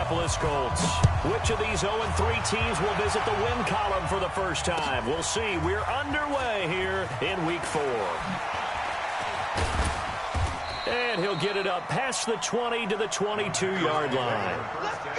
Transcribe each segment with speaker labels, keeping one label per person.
Speaker 1: Indianapolis Colts. Which of these 0-3 teams will visit the win column for the first time? We'll see. We're underway here in Week 4. And he'll get it up past the 20 to the 22-yard line.
Speaker 2: Let's go!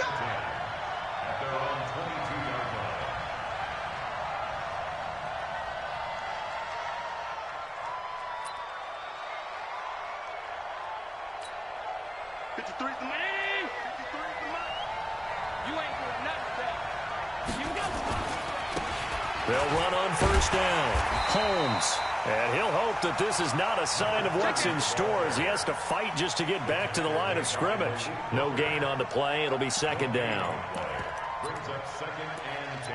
Speaker 1: They'll run on first down. Holmes. And he'll hope that this is not a sign of what's in store as he has to fight just to get back to the line of scrimmage. No gain on the play. It'll be second down.
Speaker 3: Brings up second and 10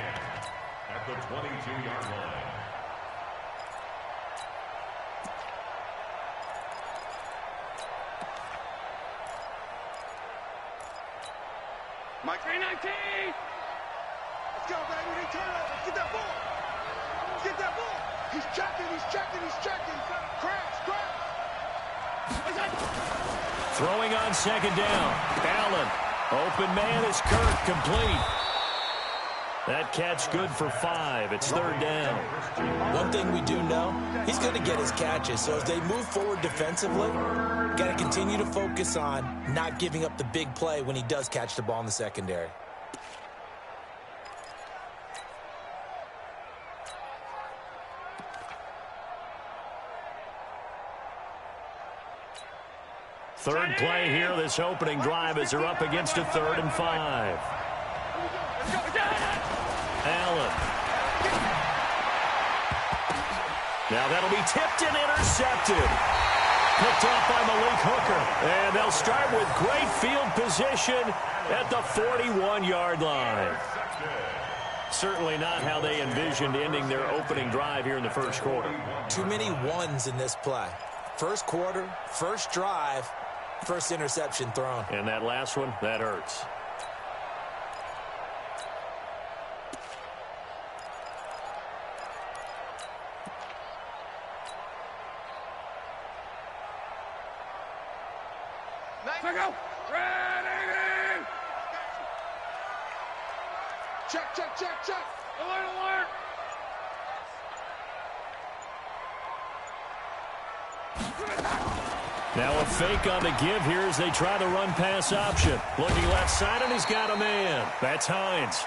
Speaker 3: at the 22-yard line.
Speaker 2: Mike 319. Let's go, baby. They turn over. Let's get that ball. Let's get that ball. He's checking. He's checking. He's checking. Crash.
Speaker 1: Throwing on second down. Allen. Open man is Kirk. Complete. That catch good for 5. It's third down.
Speaker 4: One thing we do know, he's going to get his catches. So as they move forward defensively, got to continue to focus on not giving up the big play when he does catch the ball in the secondary.
Speaker 1: Third play here, this opening drive as they're up against a 3rd and 5. Allen. Now that'll be tipped and intercepted. Picked off by Malik Hooker. And they'll start with great field position at the 41-yard line. Certainly not how they envisioned ending their opening drive here in the first quarter.
Speaker 4: Too many ones in this play. First quarter, first drive, first interception thrown.
Speaker 1: And that last one, that hurts.
Speaker 2: Go. Ready. Check. Alert.
Speaker 1: Now a fake on the give here as they try the run-pass option. Looking left side, and he's got a man. That's Hines.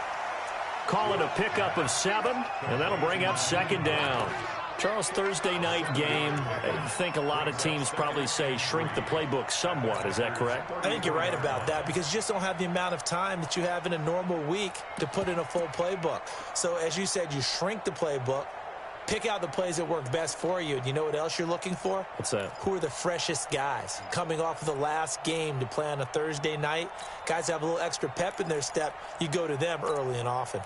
Speaker 1: Call it a pickup of 7, and that'll bring up second down. Charles, Thursday night game, I think a lot of teams probably say shrink the playbook somewhat. Is that correct?
Speaker 4: I think you're right about that because you just don't have the amount of time that you have in a normal week to put in a full playbook. So as you said, you shrink the playbook, pick out the plays that work best for you. And you know what else you're looking for?
Speaker 1: What's that?
Speaker 4: Who are the freshest guys? Coming off of the last game to play on a Thursday night, guys have a little extra pep in their step. You go to them early and often.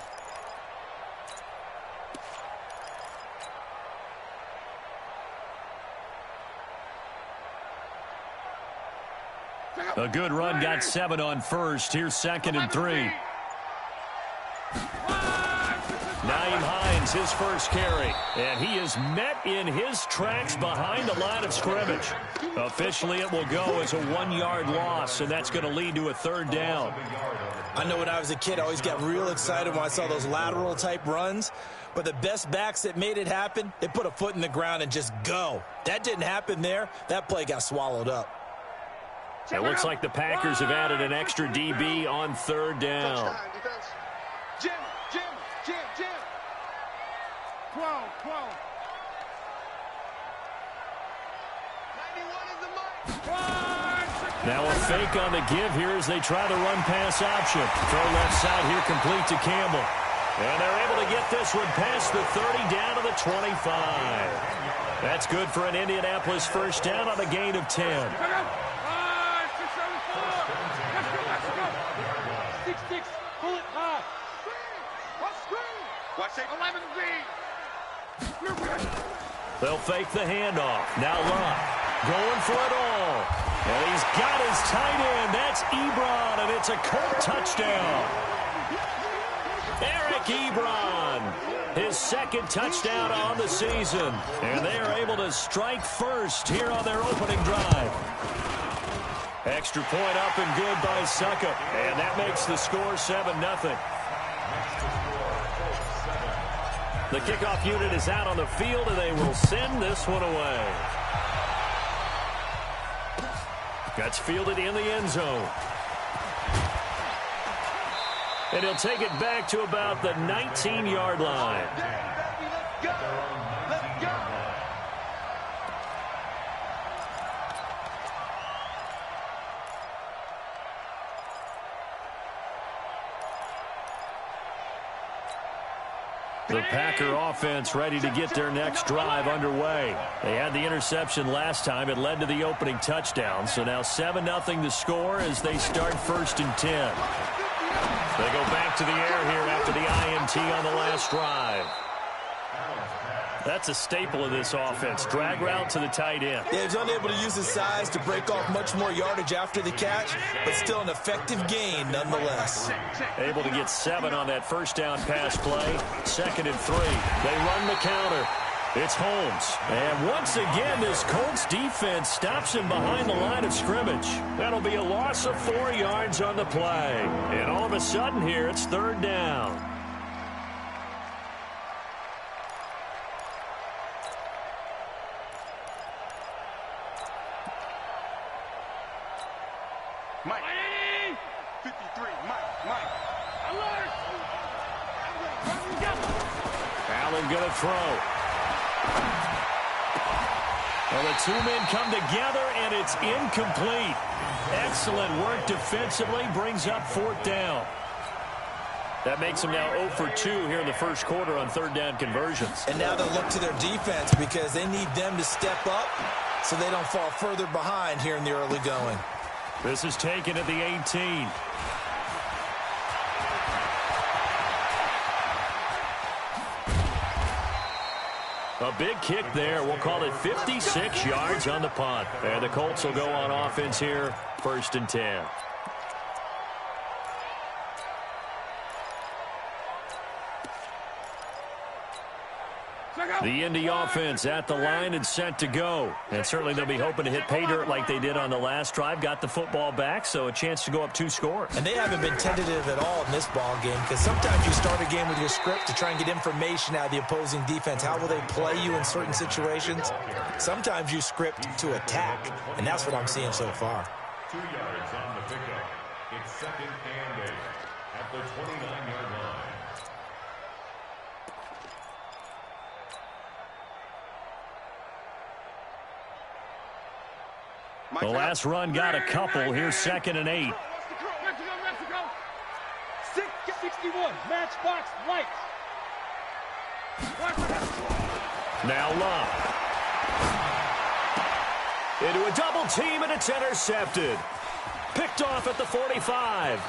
Speaker 1: A good run, got 7 on first. Here's 2nd and 3. Nyheim Hines, his first carry. And he is met in his tracks behind the line of scrimmage. Officially, it will go as a 1-yard loss, and that's going to lead to a 3rd down.
Speaker 4: I know when I was a kid, I always got real excited when I saw those lateral-type runs. But the best backs that made it happen, they put a foot in the ground and just go. That didn't happen there. That play got swallowed up.
Speaker 1: It looks like the Packers have added an extra DB on 3rd down.
Speaker 2: Jim. 12. 91 is the mic.
Speaker 1: Now a fake on the give here as they try the run-pass option. Throw left side here complete to Campbell. And they're able to get this one past the 30 down to the 25. That's good for an Indianapolis first down on a gain of 10.
Speaker 2: 6-6, pull it high. Watch it. 11B.
Speaker 1: They'll fake the handoff. Now Locke going for it all. And he's got his tight end. That's Ebron, and it's a Colt touchdown. Eric Ebron, his 2nd touchdown on the season. And they are able to strike first here on their opening drive. Extra point up and good by Suckup. And that makes the score 7-0. The kickoff unit is out on the field, and they will send this one away. That's fielded in the end zone. And he'll take it back to about the 19-yard line. The Packer offense ready to get their next drive underway. They had the interception last time. It led to the opening touchdown. So now 7-0 the score as they start 1st and 10. They go back to the air here after the INT on the last drive. That's a staple of this offense. Drag route to the tight end.
Speaker 4: Yeah, he's unable to use his size to break off much more yardage after the catch, but still an effective gain nonetheless.
Speaker 1: Able to get 7 on that first down pass play. 2nd and 3. They run the counter. It's Holmes. And once again, this Colts defense stops him behind the line of scrimmage. That'll be a loss of 4 yards on the play. And all of a sudden here, it's 3rd down.
Speaker 2: Mike. 53. Mike. Alert.
Speaker 1: Allen going to throw. Well, the 2 men come together, and it's incomplete. Excellent work defensively. Brings up 4th down. That makes them now 0 for 2 here in the first quarter on 3rd down conversions.
Speaker 4: And now they'll look to their defense because they need them to step up so they don't fall further behind here in the early going.
Speaker 1: This is taken at the 18. A big kick there. We'll call it 56 yards on the punt. And the Colts will go on offense here, 1st and 10. The Indy offense at the line and set to go. And certainly they'll be hoping to hit pay dirt like they did on the last drive. Got the football back, so a chance to go up 2 scores.
Speaker 4: And they haven't been tentative at all in this ball game because sometimes you start a game with your script to try and get information out of the opposing defense. How will they play you in certain situations? Sometimes you script to attack, and that's what I'm seeing so far.
Speaker 3: 2 yards on the pickup. It's 2nd and 8 at the 29-yard line.
Speaker 1: The last run got a couple. Here's 2nd and 8.
Speaker 2: Mexico. 61. Matchbox lights.
Speaker 1: Now Love. Into a double team, and it's intercepted. Picked off at the 45.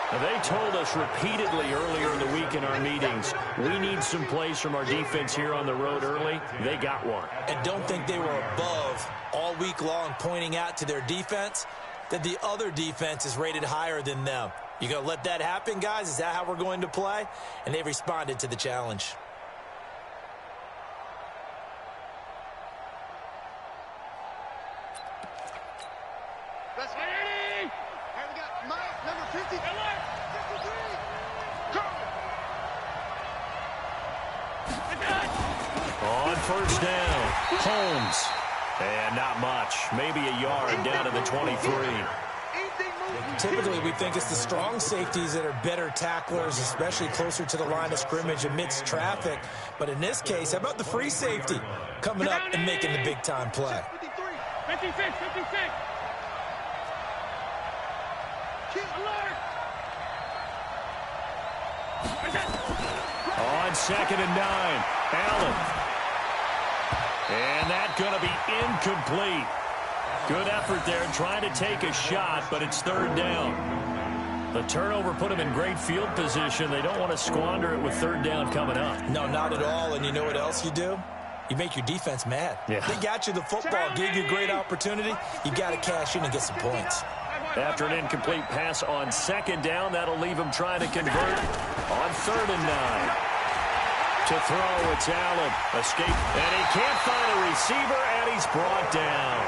Speaker 1: Now, they told us repeatedly earlier in the week in our meetings, we need some plays from our defense here on the road early. They got one.
Speaker 4: And don't think they were above all week long pointing out to their defense that the other defense is rated higher than them. You going to let that happen, guys? Is that how we're going to play? And they responded to the challenge.
Speaker 2: Let's get it. And we got Mike, number 50. 53.
Speaker 1: On 1st down, Holmes. And not much. Maybe a yard down to the 23.
Speaker 4: Typically, we think it's the strong safeties that are better tacklers, especially closer to the line of scrimmage amidst traffic. But in this case, how about the free safety coming up and making the big-time play?
Speaker 2: 56.
Speaker 1: On 2nd and 9, Allen. And that's going to be incomplete. Good effort there trying to take a shot, but it's 3rd down. The turnover put them in great field position. They don't want to squander it with 3rd down coming up.
Speaker 4: No, not at all. And you know what else you do? You make your defense mad.
Speaker 1: Yeah.
Speaker 4: They got you the football, gave you a great opportunity. You got to cash in and get some points.
Speaker 1: After an incomplete pass on 2nd down, that'll leave him trying to convert on 3rd and 9. To throw, it's Allen. Escape, and he can't find a receiver, and he's brought down.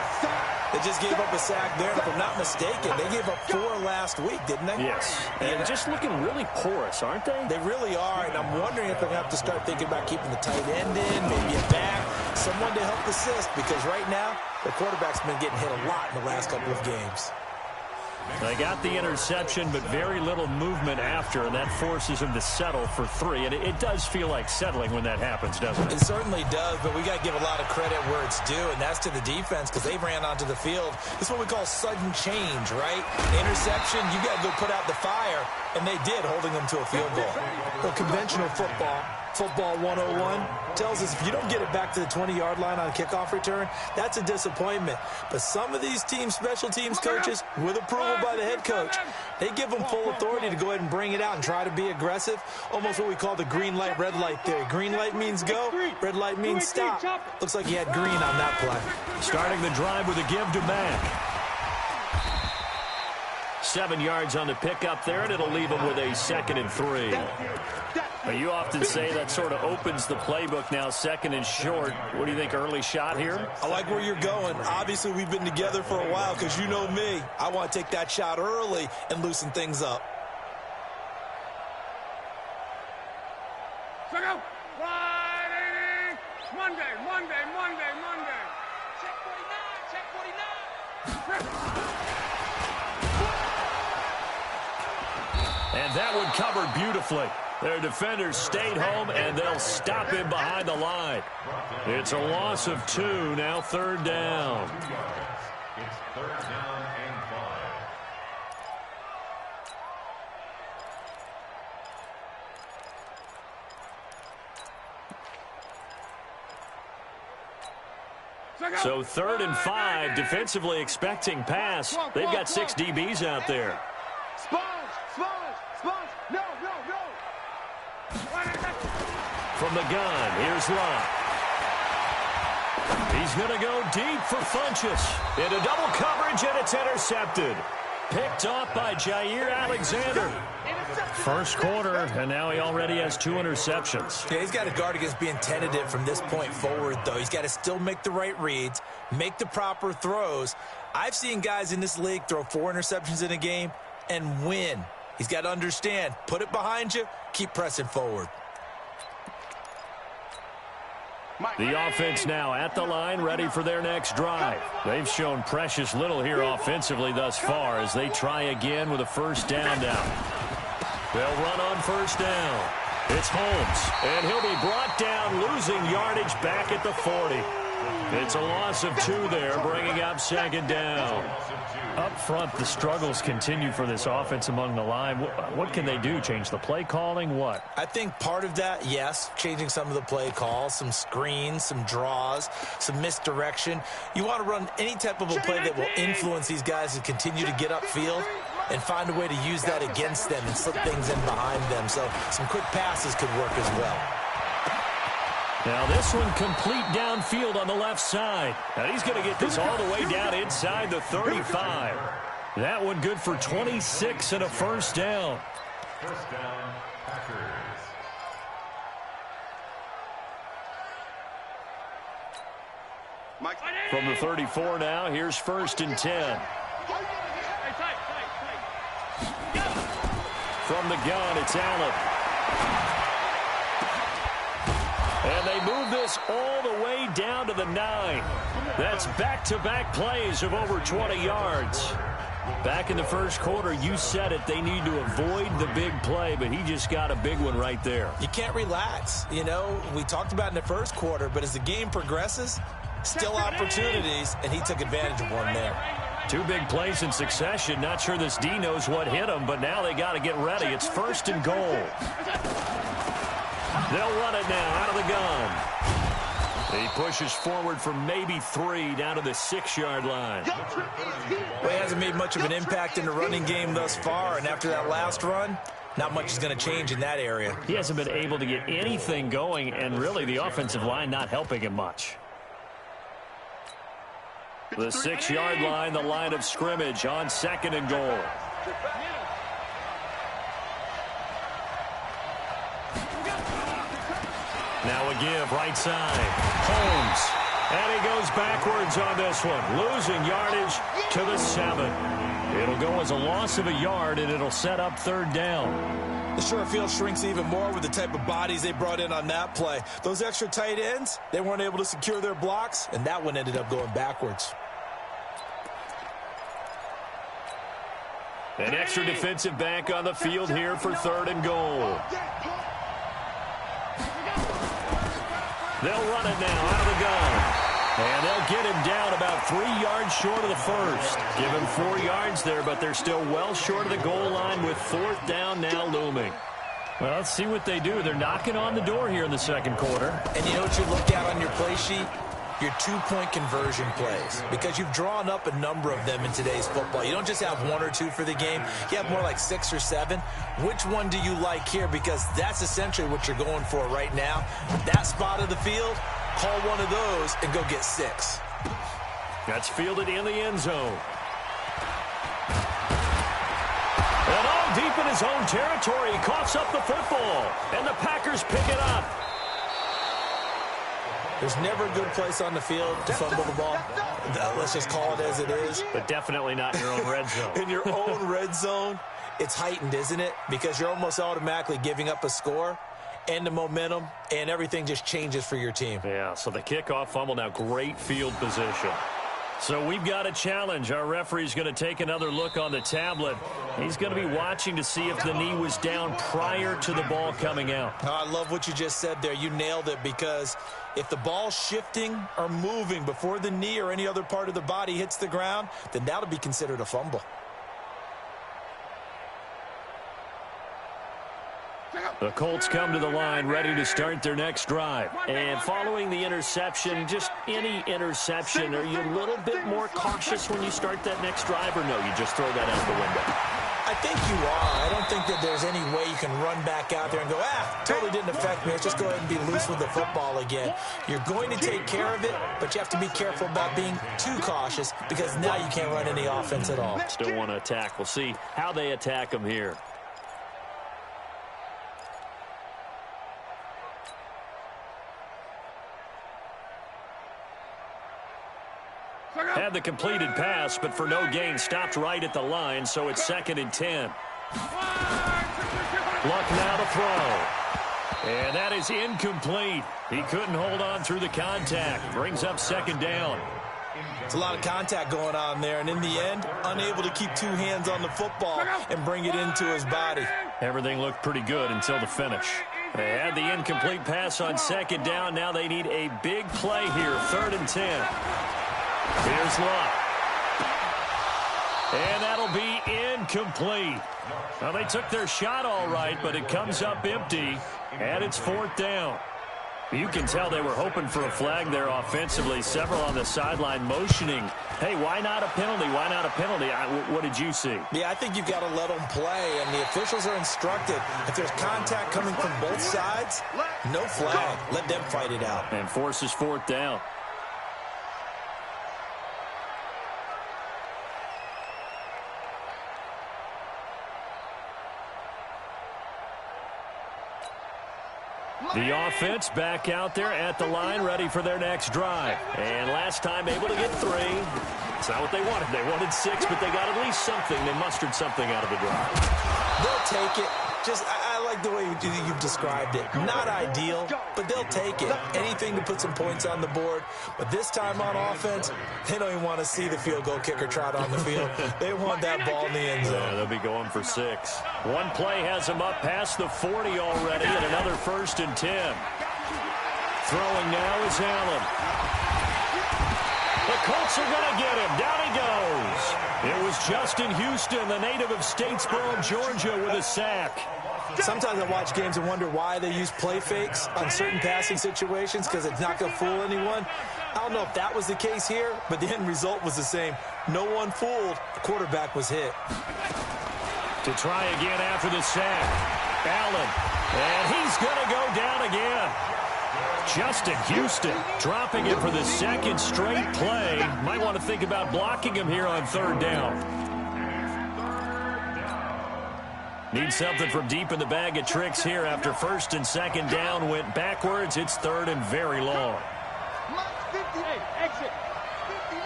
Speaker 4: They just gave up a sack there. If I'm not mistaken, they gave up 4 last week, didn't they?
Speaker 1: Yes. And just looking really porous, aren't they?
Speaker 4: They really are, and I'm wondering if they're going to have to start thinking about keeping the tight end in, maybe a back, someone to help assist, because right now, the quarterback's been getting hit a lot in the last couple of games.
Speaker 1: They got the interception, but very little movement after, and that forces him to settle for 3. And it does feel like settling when that happens, doesn't it?
Speaker 4: It certainly does, but we got to give a lot of credit where it's due, and that's to the defense, because they ran onto the field. This is what we call sudden change, right? Interception, you got to go put out the fire, and they did, holding them to a field goal. Well, conventional football 101 tells us if you don't get it back to the 20-yard line on a kickoff return, that's a disappointment. But some of these teams, special teams coaches, with approval by the head coach, they give them full authority to go ahead and bring it out and try to be aggressive, almost what we call the green light, red light theory. Green light means go, red light means stop. Looks like he had green on that play.
Speaker 1: Starting the drive with a give to Mack. 7 yards on the pickup there, and it'll leave him with a 2nd and 3. Now, you often say that sort of opens the playbook now, 2nd and short. What do you think, early shot here?
Speaker 4: I like where you're going. Obviously, we've been together for a while because you know me. I want to take that shot early and loosen things up.
Speaker 2: Check out. Monday. Check 49.
Speaker 1: And that one covered beautifully. Their defenders stayed home, and they'll stop him behind the line. It's a loss of 2, now 3rd down.
Speaker 3: It's 3rd down and 5.
Speaker 1: So 3rd and 5, defensively expecting pass. They've got 6 DBs out there.
Speaker 2: Sponge. No.
Speaker 1: From the gun, here's Locke. He's going to go deep for Funchess. Into double coverage, and it's intercepted. Picked off by Jair Alexander. First quarter, and now he already has 2 interceptions.
Speaker 4: Yeah, he's got to guard against being tentative from this point forward, though. He's got to still make the right reads, make the proper throws. I've seen guys in this league throw 4 interceptions in a game and win. He's got to understand, put it behind you, keep pressing forward.
Speaker 1: The offense now at the line, ready for their next drive. They've shown precious little here offensively thus far as they try again with a 1st down now. They'll run on 1st down. It's Holmes, and he'll be brought down, losing yardage back at the 40. It's a loss of 2 there, bringing up 2nd down. Up front, the struggles continue for this offense among the line. What can they do? Change the play calling? What?
Speaker 4: I think part of that, yes, changing some of the play calls, some screens, some draws, some misdirection. You want to run any type of a play that will influence these guys to continue to get upfield and find a way to use that against them and slip things in behind them. So some quick passes could work as well.
Speaker 1: Now this one complete downfield on the left side. And he's going to get this all the way down inside the 35. That one good for 26 and a 1st down.
Speaker 3: 1st down, Packers.
Speaker 1: From the 34 now, here's 1st and 10. From the gun, it's Allen. And they move this all the way down to the 9. That's back-to-back plays of over 20 yards. Back in the first quarter, you said it, they need to avoid the big play, but he just got a big one right there.
Speaker 4: You can't relax. You know, we talked about in the first quarter, but as the game progresses, still opportunities, and he took advantage of one there.
Speaker 1: 2 big plays in succession. Not sure this D knows what hit him, but now they got to get ready. It's 1st and goal. They'll run it now out of the gun. He pushes forward from maybe 3 down to the 6-yard line.
Speaker 4: Well, he hasn't made much of an impact in the running game thus far, and after that last run, not much is going to change in that area.
Speaker 1: He hasn't been able to get anything going, and really the offensive line not helping him much. The 6-yard line, the line of scrimmage on 2nd and goal. Now a give right side. Holmes. And he goes backwards on this one, losing yardage to the 7. It'll go as a loss of a yard, and it'll set up third down.
Speaker 4: The short field shrinks even more with the type of bodies they brought in on that play. Those extra tight ends, they weren't able to secure their blocks, and that one ended up going backwards.
Speaker 1: An extra defensive back on the field here for third and goal. They'll run it now out of the gun. And they'll get him down about 3 yards short of the first. Give him 4 yards there, but they're still well short of the goal line with fourth down now looming. Well, let's see what they do. They're knocking on the door here in the second quarter.
Speaker 4: And you know what you look at on your play sheet? Your two-point conversion plays, because you've drawn up a number of them in today's football. You don't just have 1 or 2 for the game. You have more like 6 or 7. Which one do you like here? Because that's essentially what you're going for right now. That spot of the field, call one of those and go get 6.
Speaker 1: That's fielded in the end zone. And all deep in his own territory, he coughs up the football. And the Packers pick it up.
Speaker 4: There's never a good place on the field to fumble the ball. Let's just call it as it is.
Speaker 1: But definitely not in your own red zone.
Speaker 4: In your own red zone, it's heightened, isn't it? Because you're almost automatically giving up a score and the momentum, and everything just changes for your team.
Speaker 1: Yeah, so the kickoff fumble, now great field position. So we've got a challenge. Our referee's going to take another look on the tablet. He's going to be watching to see if the knee was down prior to the ball coming out.
Speaker 4: Oh, I love what you just said there. You nailed it, because if the ball's shifting or moving before the knee or any other part of the body hits the ground, then that'll be considered a fumble.
Speaker 1: The Colts come to the line ready to start their next drive. And following the interception, just any interception, are you a little bit more cautious when you start that next drive, or no, you just throw that out the window?
Speaker 4: I think you are. I don't think that there's any way you can run back out there and go, totally didn't affect me. Let's just go ahead and be loose with the football again. You're going to take care of it, but you have to be careful about being too cautious, because now you can't run any offense at all.
Speaker 1: Still want to attack. We'll see how they attack them here. Had the completed pass, but for no gain, stopped right at the line, so it's 2nd and 10. Luck now to throw. And that is incomplete. He couldn't hold on through the contact. Brings up 2nd down.
Speaker 4: It's a lot of contact going on there, and in the end, unable to keep 2 hands on the football and bring it into his body.
Speaker 1: Everything looked pretty good until the finish. They had the incomplete pass on 2nd down. Now they need a big play here, 3rd and 10. Here's Luck. And that'll be incomplete. Well, they took their shot all right, but it comes up empty, and it's 4th down. You can tell they were hoping for a flag there offensively. Several on the sideline motioning, hey, why not a penalty? Why not a penalty? What did you see?
Speaker 4: Yeah, I think you've got to let them play, and the officials are instructed, if there's contact coming from both sides, no flag. Let them fight it out.
Speaker 1: And forces 4th down. The offense back out there at the line, ready for their next drive. And last time able to get 3. It's not what they wanted. They wanted 6, but they got at least something. They mustered something out of the drive.
Speaker 4: They'll take it. I like the way you've described it. Not ideal, but they'll take it. Anything to put some points on the board. But this time on offense, they don't even want to see the field goal kicker trot on the field. They want that ball in the end zone.
Speaker 1: Yeah, they'll be going for 6. One play has them up past the 40 already, and another 1st and 10. Throwing now is Allen. The Colts are going to get him. Down he goes. It was Justin Houston, the native of Statesboro, Georgia, with a sack.
Speaker 4: Sometimes I watch games and wonder why they use play fakes on certain passing situations, because it's not going to fool anyone. I don't know if that was the case here, but the end result was the same. No one fooled. The quarterback was hit.
Speaker 1: To try again after the sack. Allen. And he's going to go down again. Justin Houston dropping it for the 2nd straight play. Might want to think about blocking him here on 3rd down. Need something from deep in the bag of tricks here after 1st and 2nd down went backwards. It's 3rd and very long.
Speaker 2: Exit. 59.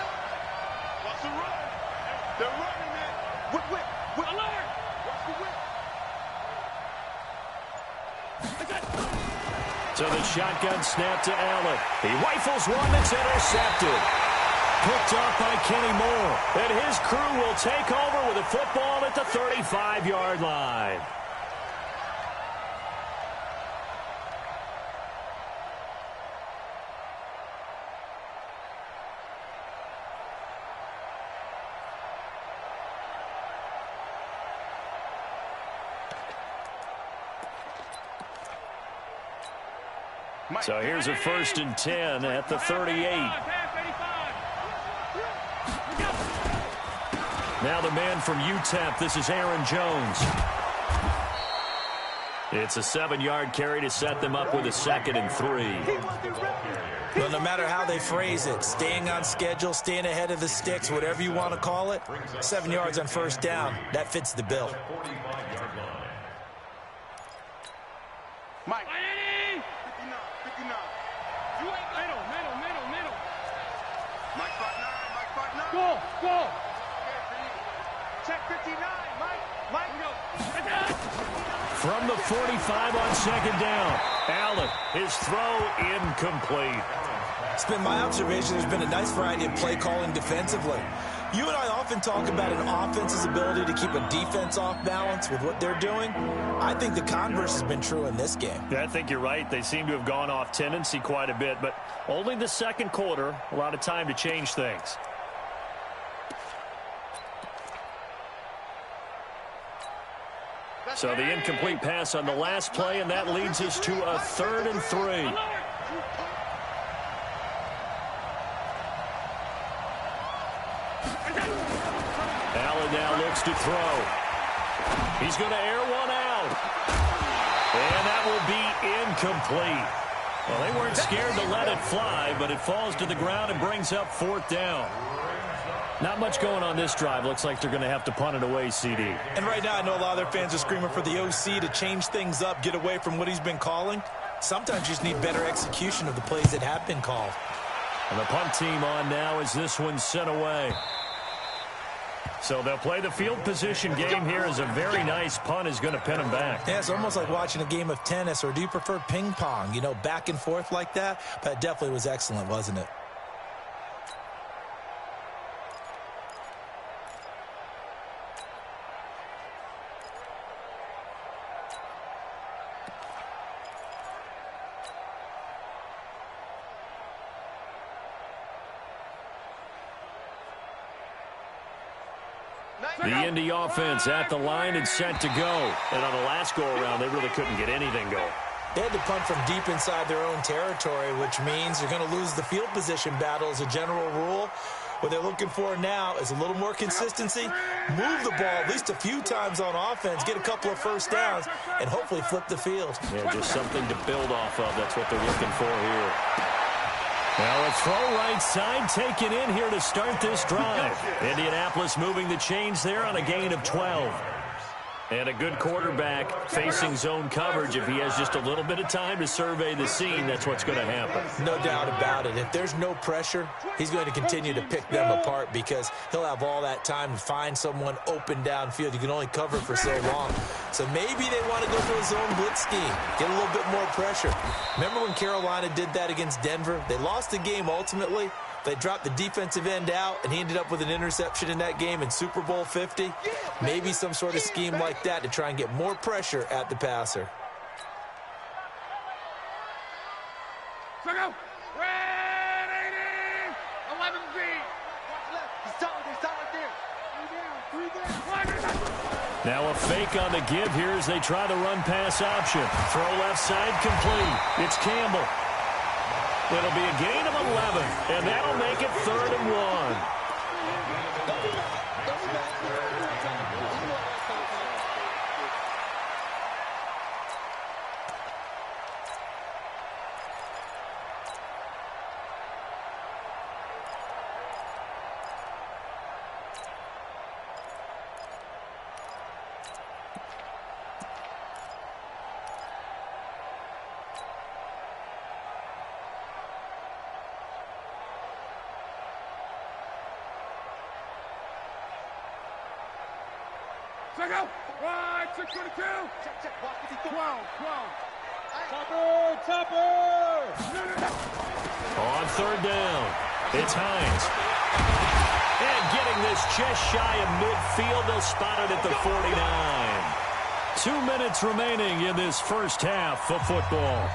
Speaker 2: Watch the run. They're running, man. Whip. Alert. Watch the whip.
Speaker 1: So the shotgun snap to Allen. He rifles one that's intercepted. Picked off by Kenny Moore. And his crew will take over with a football at the 35-yard line. So here's a 1st and 10 at the 38. Now the man from UTEP, this is Aaron Jones. It's a 7-yard carry to set them up with a 2nd and 3.
Speaker 4: Well, no matter how they phrase it, staying on schedule, staying ahead of the sticks, whatever you want to call it, 7 yards on 1st down, that fits the bill.
Speaker 2: Mike. 59. You ain't middle. Mike 5'9. Go. Check 59, Mike, go.
Speaker 1: From the 45 on 2nd down. Allen, his throw incomplete.
Speaker 4: It's been my observation there's been a nice variety of play calling defensively. You and I often talk about an offense's ability to keep a defense off balance with what they're doing. I think the converse has been true in this game.
Speaker 1: Yeah, I think you're right. They seem to have gone off tendency quite a bit, but only the 2nd quarter, a lot of time to change things. So the incomplete pass on the last play, and that leads us to a 3rd and 3. Allen now looks to throw. He's going to air one out. And that will be incomplete. Well, they weren't scared to let it fly, but it falls to the ground and brings up 4th down. Not much going on this drive. Looks like they're going to have to punt it away, CD.
Speaker 4: And right now I know a lot of their fans are screaming for the OC to change things up, get away from what he's been calling. Sometimes you just need better execution of the plays that have been called.
Speaker 1: And the punt team on now as this one's sent away. So they'll play the field position game here as a very nice punt is going to pin them back.
Speaker 4: Yeah, it's almost like watching a game of tennis, or do you prefer ping pong? You know, back and forth like that? But it definitely was excellent, wasn't it?
Speaker 1: The Indy offense at the line and set to go. And on the last go-around, they really couldn't get anything going.
Speaker 4: They had to punt from deep inside their own territory, which means they're going to lose the field position battle as a general rule. What they're looking for now is a little more consistency, move the ball at least a few times on offense, get a couple of 1st downs, and hopefully flip the field.
Speaker 1: Yeah, just something to build off of. That's what they're looking for here. Now a throw right side taken in here to start this drive. Indianapolis moving the chains there on a gain of 12. And a good quarterback facing zone coverage. If he has just a little bit of time to survey the scene, that's what's going to happen.
Speaker 4: No doubt about it. If there's no pressure, he's going to continue to pick them apart because he'll have all that time to find someone open downfield. You can only cover for so long. So maybe they want to go to a zone blitz scheme, get a little bit more pressure. Remember when Carolina did that against Denver? They lost the game ultimately. They dropped the defensive end out, and he ended up with an interception in that game in Super Bowl 50. Maybe some sort of scheme like that to try and get more pressure at the passer.
Speaker 2: Ready! 11 feet. He's down right there.
Speaker 1: Now a fake on the give here as they try the run-pass option. Throw left side complete. It's Campbell. It'll be a gain of 11, and that'll make it 3rd and 1.
Speaker 2: Check out. Right, 622. Check, check. Watch 12, 12. Topper.
Speaker 1: On third down, it's Hines. And getting this just shy of midfield, they'll spot it at the 49. 2 minutes remaining in this first half of football.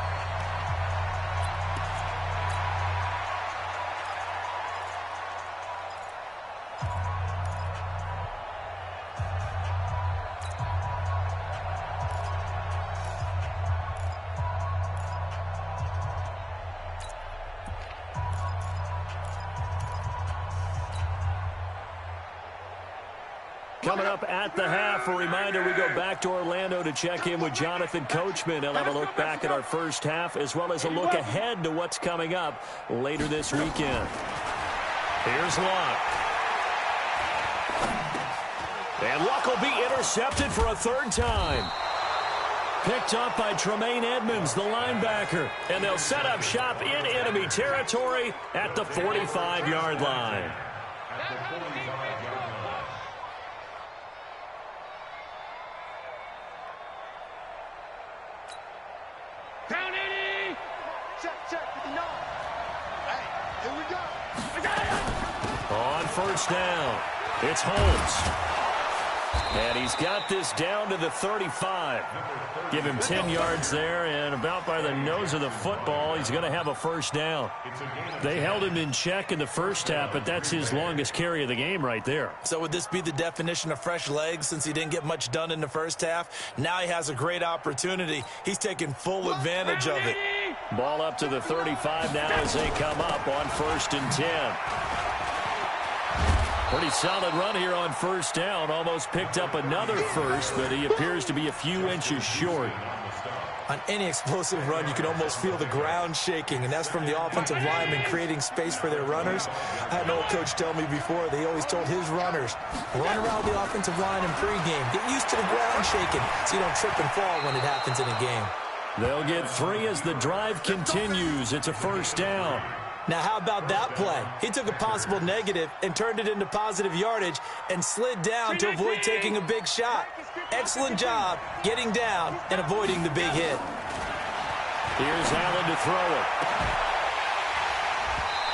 Speaker 1: Coming up at the half, a reminder, we go back to Orlando to check in with Jonathan Coachman. He'll have a look back at our first half as well as a look ahead to what's coming up later this weekend. Here's Luck. And Luck will be intercepted for a third time. Picked up by Tremaine Edmonds, the linebacker. And they'll set up shop in enemy territory at the 45-yard line.
Speaker 2: Down 80. Check, 59. Hey, here we go. I got it.
Speaker 1: On first down, it's Holmes. And he's got this down to the 35. Give him 10 yards there, and about by the nose of the football, he's going to have a first down. They held him in check in the first half, but that's his longest carry of the game right there.
Speaker 4: So would this be the definition of fresh legs since he didn't get much done in the first half? Now he has a great opportunity. He's taking full advantage of it.
Speaker 1: Ball up to the 35 now as they come up on first and 10. Pretty solid run here on first down. Almost picked up another first, but he appears to be a few inches short.
Speaker 4: On any explosive run, you can almost feel the ground shaking, and that's from the offensive linemen creating space for their runners. I had an old coach tell me before, they always told his runners, run around the offensive line in pregame. Get used to the ground shaking so you don't trip and fall when it happens in a game.
Speaker 1: They'll get 3 as the drive continues. It's a first down.
Speaker 4: Now, how about that play? He took a possible negative and turned it into positive yardage and slid down to avoid taking a big shot. Excellent job getting down and avoiding the big hit.
Speaker 1: Here's Allen to throw it.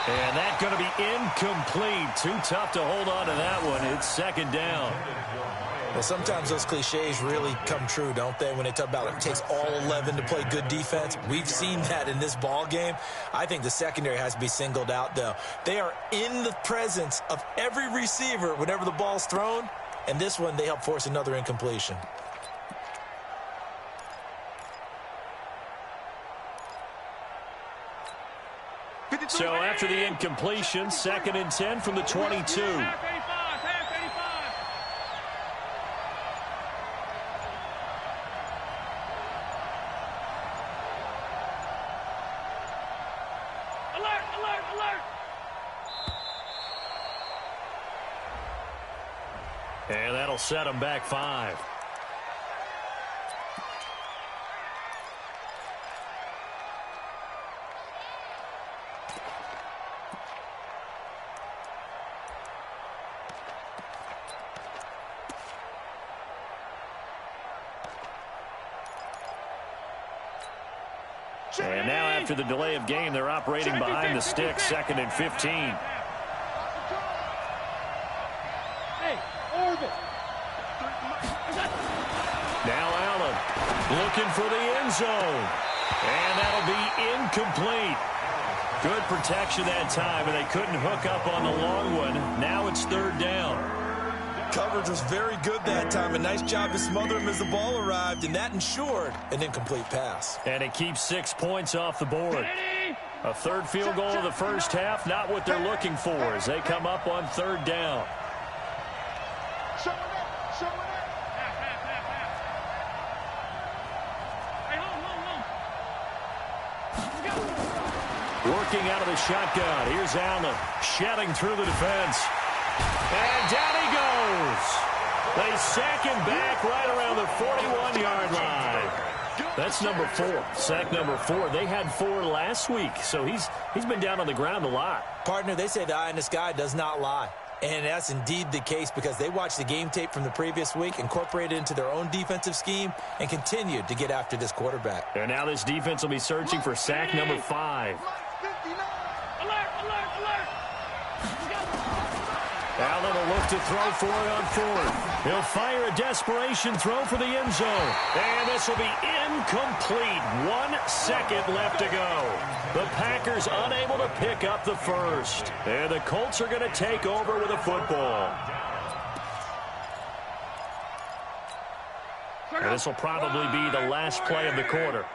Speaker 1: And that's going to be incomplete. Too tough to hold on to that one. It's second down.
Speaker 4: Well, sometimes those cliches really come true, don't they, when they talk about it takes all 11 to play good defense. We've seen that in this ball game. I think the secondary has to be singled out, though. They are in the presence of every receiver whenever the ball's thrown, and this one they help force another incompletion.
Speaker 1: So after the incompletion, second and 10 from the 22. And that'll set them back 5. And now after the delay of game, they're operating behind the sticks, second and 15. Now Allen looking for the end zone. And that'll be incomplete. Good protection that time, and they couldn't hook up on the long one. Now it's third down.
Speaker 4: Coverage was very good that time. A nice job to smother him as the ball arrived, and that ensured an incomplete pass.
Speaker 1: And it keeps 6 points off the board. A third field goal of the first half, not what they're looking for as they come up on third down. Working out of the shotgun. Here's Allen shedding through the defense. And down he goes. They sack him back right around the 41-yard line. That's number 4. Sack number 4. They had 4 last week, so he's been down on the ground a lot.
Speaker 4: Partner, they say the eye in the sky does not lie. And that's indeed the case because they watched the game tape from the previous week, incorporated it into their own defensive scheme, and continued to get after this quarterback.
Speaker 1: And now this defense will be searching for sack number 5. Allen will look to throw for it on 4th. He'll fire a desperation throw for the end zone. And this will be incomplete. 1 second left to go. The Packers unable to pick up the first. And the Colts are going to take over with a football. And this will probably be the last play of the quarter.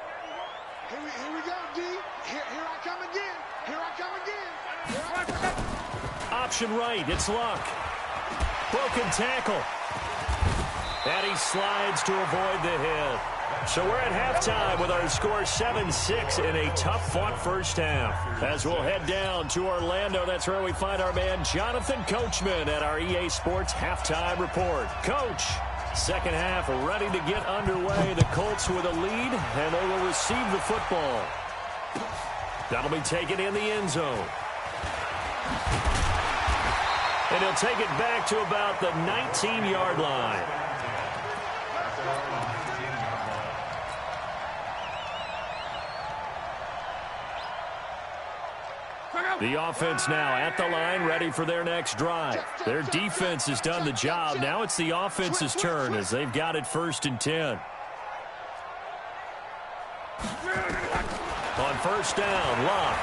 Speaker 2: Here we go, D. Here I come again. Here I come again.
Speaker 1: Option right, it's Luck. Broken tackle. And he slides to avoid the hit. So we're at halftime with our score 7-6 in a tough-fought first half. As we'll head down to Orlando, that's where we find our man Jonathan Coachman at our EA Sports Halftime Report. Coach, second half ready to get underway. The Colts with a lead, and they will receive the football. That'll be taken in the end zone. And he'll take it back to about the 19-yard line. The offense now at the line, ready for their next drive. Their defense has done the job. Now it's the offense's turn as they've got it 1st and 10. On 1st down, Luck.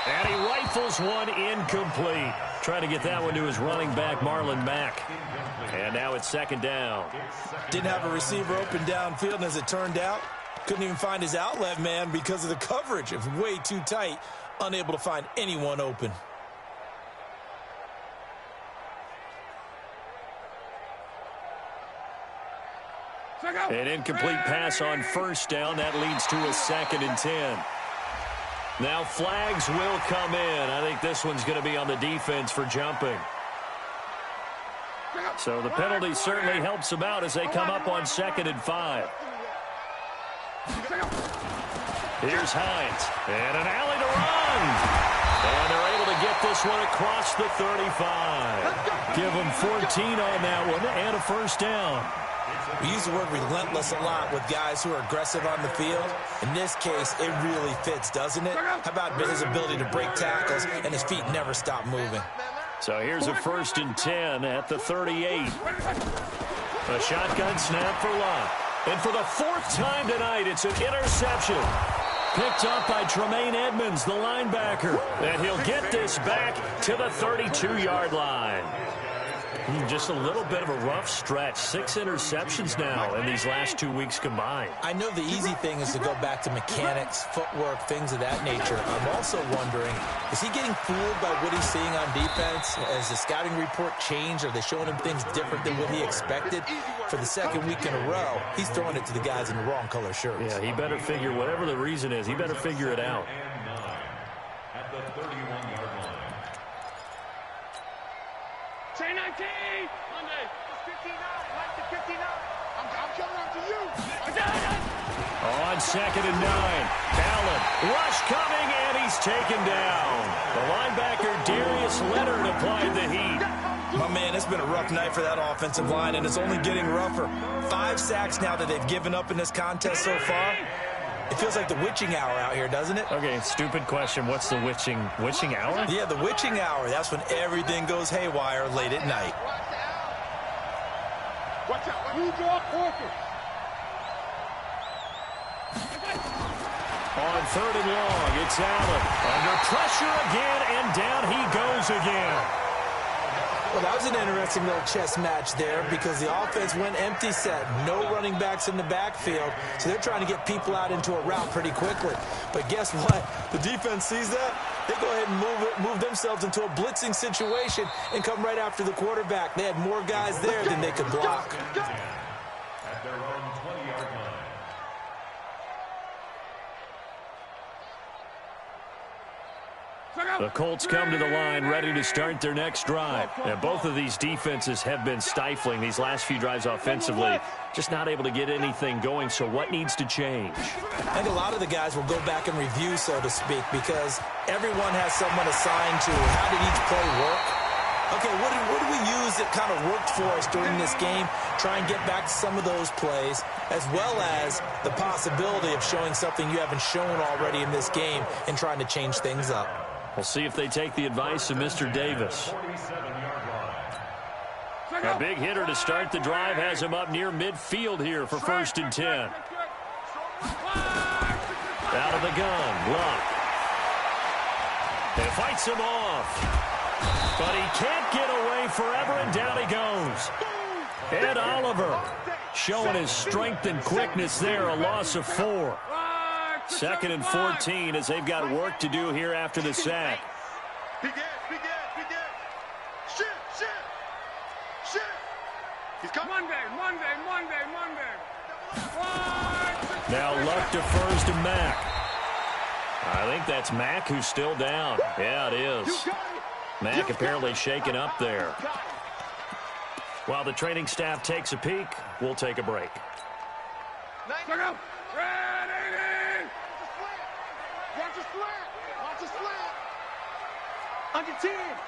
Speaker 1: And he rifles one incomplete. Trying to get that one to his running back, Marlon Mack. And now it's 2nd down.
Speaker 4: Didn't have a receiver open downfield, and as it turned out, couldn't even find his outlet man because of the coverage. It was way too tight, unable to find anyone open.
Speaker 1: An incomplete pass on 1st down. That leads to a 2nd and 10. Now flags will come in. I think this one's going to be on the defense for jumping. So the penalty certainly helps them out as they come up on 2nd and 5. Here's Hines. And an alley to run. And they're able to get this one across the 35. Give them 14 on that one and a 1st down.
Speaker 4: We use the word relentless a lot with guys who are aggressive on the field. In this case, it really fits, doesn't it? How about his ability to break tackles and his feet never stop moving?
Speaker 1: So here's a 1st and 10 at the 38. A shotgun snap for Luck. And for the 4th time tonight, it's an interception. Picked up by Tremaine Edmonds, the linebacker. And he'll get this back to the 32-yard line. Just a little bit of a rough stretch. 6 interceptions now in these last 2 weeks combined.
Speaker 4: I know the easy thing is to go back to mechanics, footwork, things of that nature. I'm also wondering, is he getting fooled by what he's seeing on defense? Has the scouting report changed? Are they showing him things different than what he expected? For the 2nd week in a row, he's throwing it to the guys in the wrong color shirts.
Speaker 1: Yeah, he better figure, whatever the reason is, he better figure it out.
Speaker 3: At the 31-yard line.
Speaker 2: Say 19! Monday. It's 59. Like the 59. I'm coming up to you.
Speaker 1: On 2nd and 9. Allen. Rush coming, and he's taken down. The linebacker, Darius Leonard, applied the heat.
Speaker 4: My man, it's been a rough night for that offensive line, and it's only getting rougher. 5 sacks now that they've given up in this contest so far. It feels like the witching hour out here, doesn't it?
Speaker 1: Okay, stupid question. What's the witching hour?
Speaker 4: Yeah, the witching hour. That's when everything goes haywire late at night.
Speaker 2: Watch out. You drop Walker.
Speaker 1: On 3rd and long, it's Allen. Under pressure again, and down he goes again.
Speaker 4: Well, that was an interesting little chess match there because the offense went empty set. No running backs in the backfield, so they're trying to get people out into a route pretty quickly. But guess what? The defense sees that. They go ahead and move themselves into a blitzing situation and come right after the quarterback. They had more guys there than they could block.
Speaker 3: At their own 20-yard line.
Speaker 1: The Colts come to the line ready to start their next drive. And both of these defenses have been stifling these last few drives offensively. Just not able to get anything going, so what needs to change?
Speaker 4: I think a lot of the guys will go back and review, so to speak, because everyone has someone assigned to how did each play work. Okay, what do we use that kind of worked for us during this game? Try and get back to some of those plays, as well as the possibility of showing something you haven't shown already in this game and trying to change things up.
Speaker 1: We'll see if they take the advice of Mr. Davis. A big hitter to start the drive has him up near midfield here for 1st and 10. Out of the gun, Luck. It fights him off. But he can't get away forever, and down he goes. Ed Oliver showing his strength and quickness there, a loss of 4. 2nd and 14 as they've got work to do here after the sack.
Speaker 2: Begin. Shit. He's coming. Monday.
Speaker 1: Now Luck defers to Mack. I think that's Mack who's still down. Yeah, it is. Mack apparently shaken up there. While the training staff takes a peek, we'll take a break.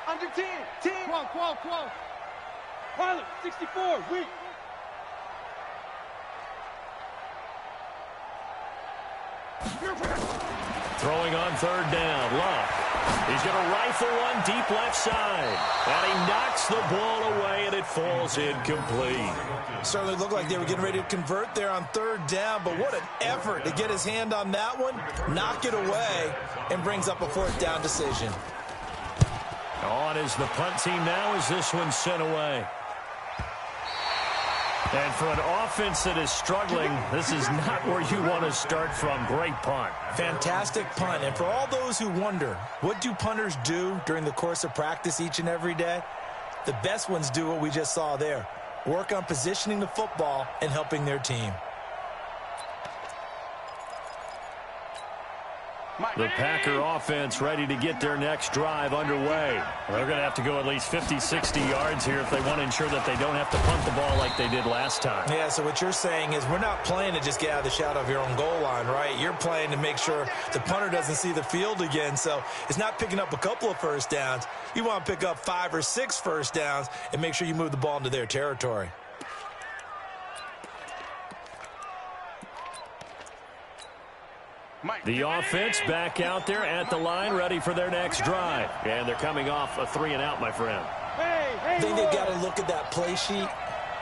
Speaker 2: Under 10. 10. Qual. Pilot, 64, weak.
Speaker 1: Throwing on 3rd down, Luck. He's going to rifle one deep left side. And he knocks the ball away, and it falls incomplete.
Speaker 4: Certainly looked like they were getting ready to convert there on 3rd down, but what an effort to get his hand on that one, knock it away, and brings up a 4th down decision.
Speaker 1: On is the punt team now as this one's sent away. And for an offense that is struggling, this is not where you want to start from. Great punt.
Speaker 4: Fantastic punt. And for all those who wonder, what do punters do during the course of practice each and every day? The best ones do what we just saw there. Work on positioning the football and helping their team.
Speaker 1: The Packer offense ready to get their next drive underway. They're going to have to go at least 50, 60 yards here if they want to ensure that they don't have to punt the ball like they did last time.
Speaker 4: Yeah, so what you're saying is we're not playing to just get out of the shadow of your own goal line, right? You're playing to make sure the punter doesn't see the field again. So it's not picking up a couple of 1st downs. You want to pick up 5 or 6 1st downs and make sure you move the ball into their territory.
Speaker 1: The offense back out there at the line, ready for their next drive. And they're coming off a 3-and-out, my friend.
Speaker 4: I think they've got to look at that play sheet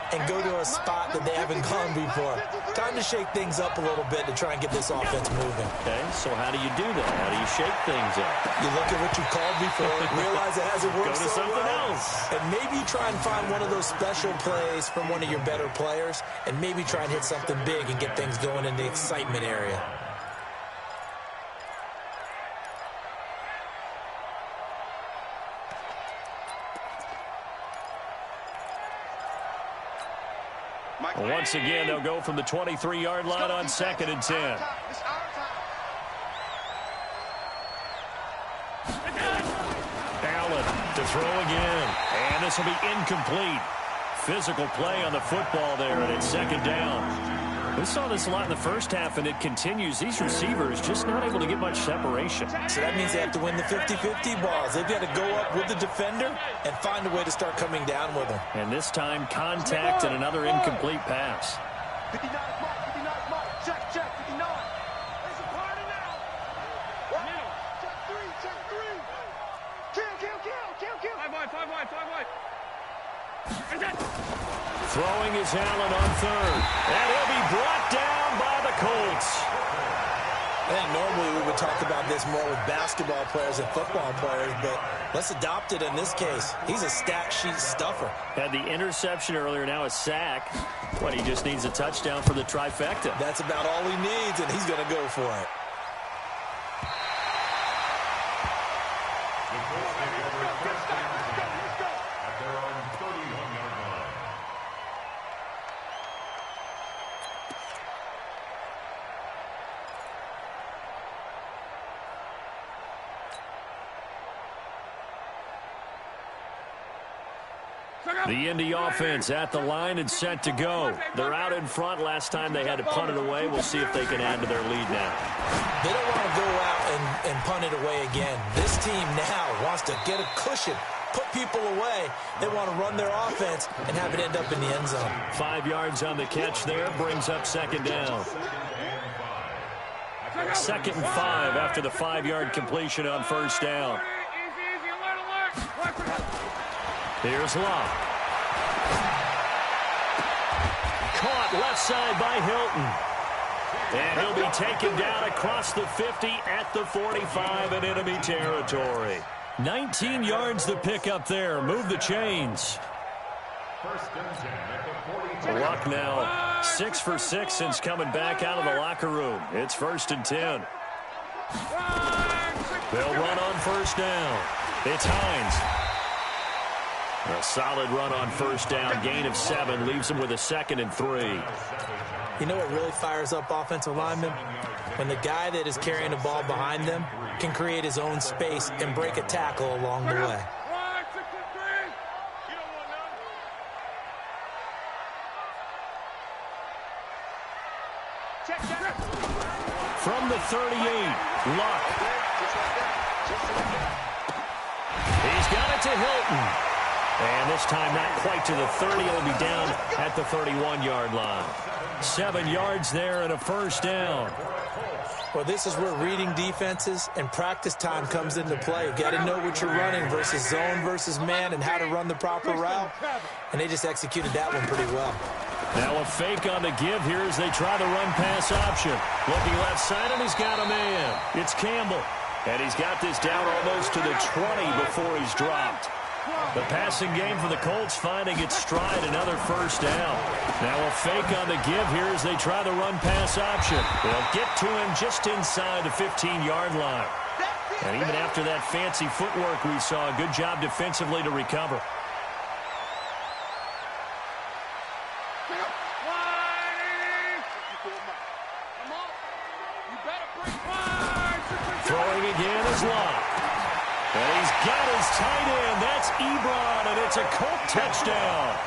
Speaker 4: and go to a spot that they haven't gone before. Time to shake things up a little bit to try and get this offense moving.
Speaker 1: Okay, so how do you do that? How do you shake things up?
Speaker 4: You look at what you called before, realize it hasn't worked
Speaker 1: Go to
Speaker 4: so
Speaker 1: something
Speaker 4: well,
Speaker 1: else.
Speaker 4: and maybe you try and find one of those special plays from one of your better players, and maybe try and hit something big and get things going in the excitement area.
Speaker 1: Once again, they'll go from the 23-yard line on 2nd and 10. Allen to throw again. And this will be incomplete. Physical play on the football there, and it's 2nd down. We saw this a lot in the first half, and it continues. These receivers just not able to get much separation.
Speaker 4: So that means they have to win the 50-50 balls. They've got to go up with the defender and find a way to start coming down with them.
Speaker 1: And this time, contact and another incomplete pass.
Speaker 2: 59 mark. Check, 59. There's a party now. Check 3. Kill. 5 wide.
Speaker 1: Throwing is Allen on 3rd. And he'll be brought down by the Colts.
Speaker 4: I think normally we would talk about this more with basketball players and football players, but let's adopt it in this case. He's a stat sheet stuffer.
Speaker 1: Had the interception earlier, now a sack. But he just needs a touchdown for the trifecta.
Speaker 4: That's about all he needs, and he's going to go for it.
Speaker 1: The Indy offense at the line and set to go. They're out in front. Last time they had to punt it away. We'll see if they can add to their lead now.
Speaker 4: They don't want to go out and punt it away again. This team now wants to get a cushion, put people away. They want to run their offense and have it end up in the end zone.
Speaker 1: 5 yards on the catch there, brings up second down. 2nd and 5 after the 5-yard completion on first down. Here's Locke. Caught left side by Hilton. And he'll be taken down across the 50 at the 45 in enemy territory. 19 yards to pick up there. Move the chains. Luck now 6 for 6 since coming back out of the locker room. It's 1st and 10. They'll run on first down. It's Hines. A solid run on first down. Gain of 7 leaves him with a 2nd and 3.
Speaker 4: You know what really fires up offensive linemen? When the guy that is carrying the ball behind them can create his own space and break a tackle along the way.
Speaker 1: From the 38, Luck. He's got it to Hilton. And this time not quite to the 30. It'll be down at the 31-yard line. 7 yards there and a first down.
Speaker 4: Well, this is where reading defenses and practice time comes into play. You've got to know what you're running versus zone versus man and how to run the proper route. And they just executed that one pretty well.
Speaker 1: Now a fake on the give here as they try the run-pass option. Looking left side, and he's got a man. It's Campbell. And he's got this down almost to the 20 before he's dropped. The passing game for the Colts finding its stride, another first down. Now a fake on the give here as they try the run-pass option. They'll get to him just inside the 15-yard line. And even after that fancy footwork we saw, a good job defensively to recover. Throwing again is Locke. And he's got his tight end. That's Ebron, and it's a Colt touchdown.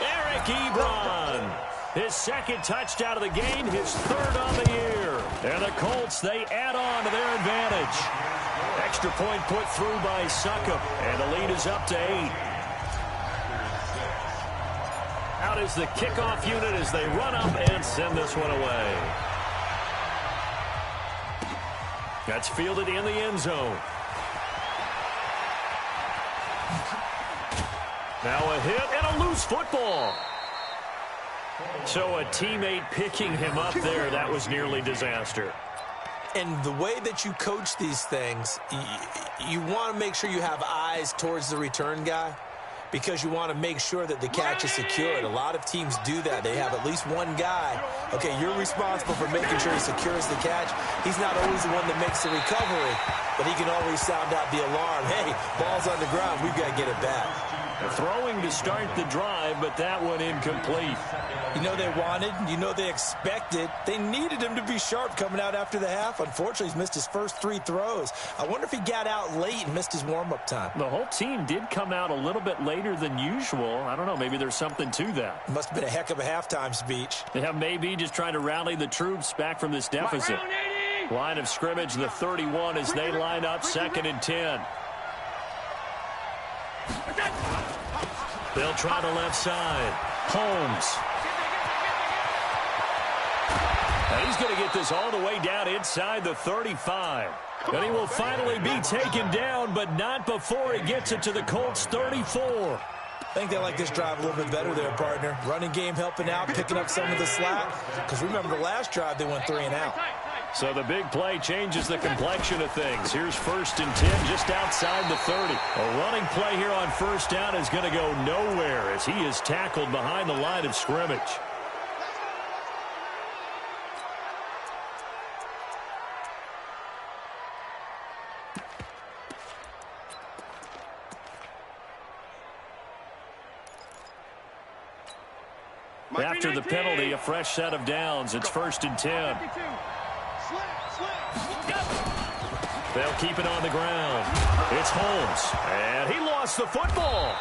Speaker 1: Eric Ebron. His 2nd touchdown of the game, his 3rd on the year. And the Colts, they add on to their advantage. Extra point put through by Succop, and the lead is up to 8. Out is the kickoff unit as they run up and send this one away. That's fielded in the end zone. Now a hit and a loose football. So a teammate picking him up there, that was nearly disaster.
Speaker 4: And the way that you coach these things, you want to make sure you have eyes towards the return guy, because you want to make sure that the catch is secured. A lot of teams do that. They have at least one guy. Okay, you're responsible for making sure he secures the catch. He's not always the one that makes the recovery, but he can always sound out the alarm. Hey, ball's on the ground. We've got to get it back.
Speaker 1: Throwing to start the drive, but that one incomplete.
Speaker 4: You know they wanted, you know they expected. They needed him to be sharp coming out after the half. Unfortunately, he's missed his first 3 throws. I wonder if he got out late and missed his warm-up time.
Speaker 1: The whole team did come out a little bit later than usual. I don't know, maybe there's something to that.
Speaker 4: Must have been a heck of a halftime speech.
Speaker 1: Yeah, maybe just trying to rally the troops back from this deficit. Line of scrimmage, the 31, as they line up 2nd and 10. They'll try the left side. Holmes. And he's going to get this all the way down inside the 35. And he will finally be taken down, but not before he gets it to the Colts 34.
Speaker 4: I think they like this drive a little bit better there, partner. Running game helping out, picking up some of the slack. Because remember the last drive, they went 3 and out.
Speaker 1: So the big play changes the complexion of things. Here's 1st and 10 just outside the 30. A running play here on first down is going to go nowhere as he is tackled behind the line of scrimmage. After the penalty, a fresh set of downs. It's 1st and 10. They'll keep it on the ground. It's Holmes, and he lost the football.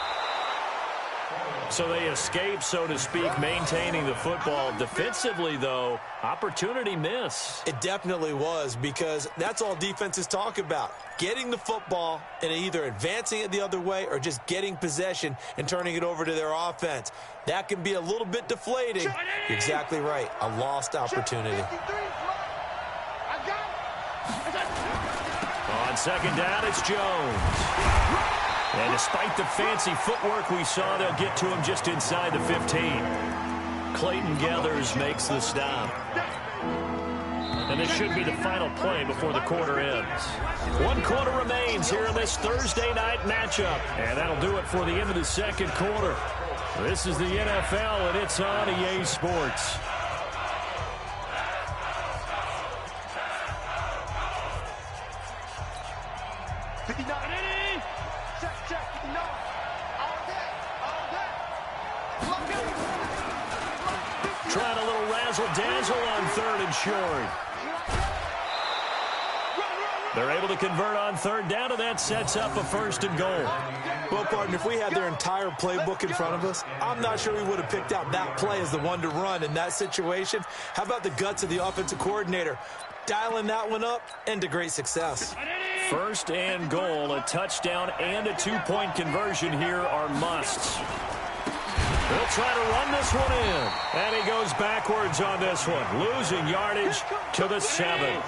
Speaker 1: So they escape, so to speak, maintaining the football. Defensively, though, opportunity miss.
Speaker 4: It definitely was, because that's all defenses talk about. Getting the football and either advancing it the other way or just getting possession and turning it over to their offense. That can be a little bit deflating. You're exactly right. A lost opportunity.
Speaker 1: On second down, it's Jones. And despite the fancy footwork we saw, they'll get to him just inside the 15. Clayton Gathers makes the stop. And this should be the final play before the quarter ends. 1 quarter remains here in this Thursday night matchup. And that'll do it for the end of the second quarter. This is the NFL, and it's on EA Sports. Trying a little razzle-dazzle on 3rd and short. They're able to convert on 3rd down, and that sets up a 1st and goal.
Speaker 4: Well, partner, if we had their entire playbook in front of us, I'm not sure we would have picked out that play as the one to run in that situation. How about the guts of the offensive coordinator? Dialing that one up into great success.
Speaker 1: 1st and goal, a touchdown and a 2-point conversion here are musts. They'll try to run this one in. And he goes backwards on this one, losing yardage to the 7.